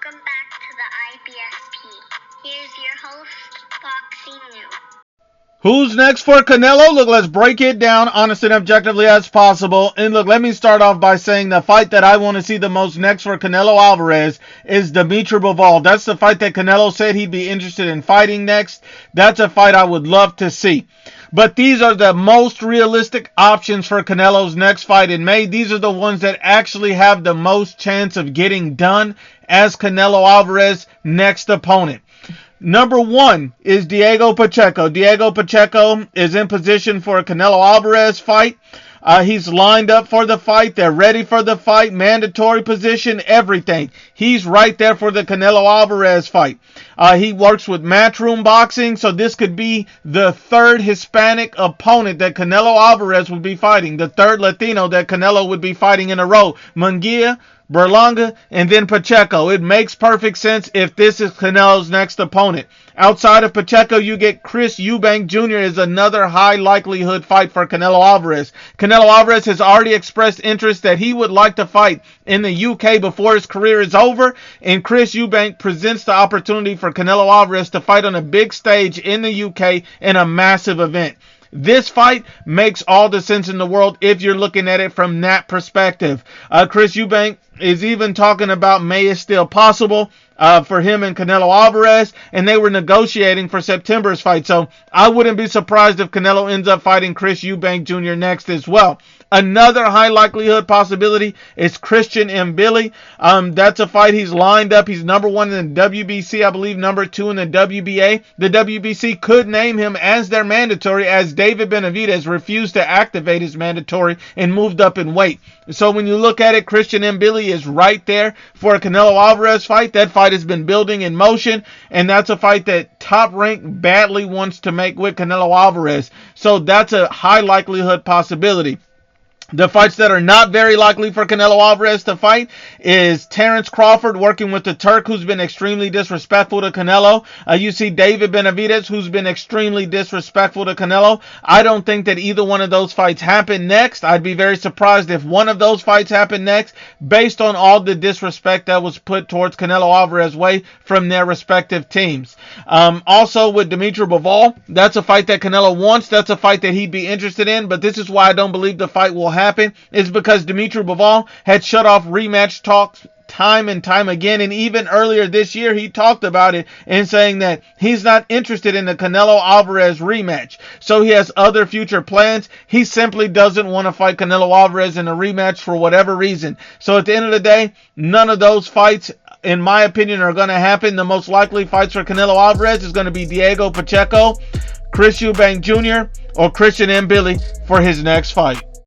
Welcome back to the IBSP. Here's your host, Boxing New. Who's next for Canelo? Look, let's break it down honestly and objectively as possible. And look, let me start off by saying the fight that I want to see the most next for Canelo Alvarez is Dimitri Bivol. That's the fight that Canelo said he'd be interested in fighting next. That's a fight I would love to see. But these are the most realistic options for Canelo's next fight in May. These are the ones that actually have the most chance of getting done as Canelo Alvarez's next opponent. Number one is Diego Pacheco. Diego Pacheco is in position for a Canelo Alvarez fight. He's lined up for the fight. They're ready for the fight. Mandatory position, everything. He's right there for the Canelo Alvarez fight. He works with Matchroom Boxing, so this could be the third Hispanic opponent that Canelo Alvarez would be fighting. The third Latino that Canelo would be fighting in a row. Munguia, Berlanga, and then Pacheco. It makes perfect sense if this is Canelo's next opponent. Outside of Pacheco, you get Chris Eubank Jr. is another high likelihood fight for Canelo Alvarez. Canelo Alvarez has already expressed interest that he would like to fight in the UK before his career is over, and Chris Eubank presents the opportunity for Canelo Alvarez to fight on a big stage in the UK in a massive event. This fight makes all the sense in the world if you're looking at it from that perspective. Chris Eubank is even talking about May is still possible for him and Canelo Alvarez, and they were negotiating for September's fight. So I wouldn't be surprised if Canelo ends up fighting Chris Eubank Jr. next as well. Another high likelihood possibility is Christian Mbili. That's a fight he's lined up. He's number one in the WBC, I believe number two in the WBA. The WBC could name him as their mandatory, as David Benavidez refused to activate his mandatory and moved up in weight. So when you look at it, Christian Mbili is right there for a Canelo Alvarez fight. That fight has been building in motion, and that's a fight that Top Rank badly wants to make with Canelo Alvarez. So that's a high likelihood possibility. The fights that are not very likely for Canelo Alvarez to fight is Terrence Crawford working with the Turk, who's been extremely disrespectful to Canelo. You see David Benavidez, who's been extremely disrespectful to Canelo. I don't think that either one of those fights happen next. I'd be very surprised if one of those fights happen next, based on all the disrespect that was put towards Canelo Alvarez's way from their respective teams. Also with Dimitri Bivol, that's a fight that Canelo wants. That's a fight that he'd be interested in, but this is why I don't believe the fight will happen, is because Dimitri Bivol had shut off rematch talks time and time again, and even earlier this year he talked about it and saying that he's not interested in the Canelo Alvarez rematch. So he has other future plans. He simply doesn't want to fight Canelo Alvarez in a rematch for whatever reason. So at the end of the day, none of those fights, in my opinion, are going to happen. The most likely fights for Canelo Alvarez is going to be Diego Pacheco, Chris Eubank Jr., or Christian Mbili for his next fight.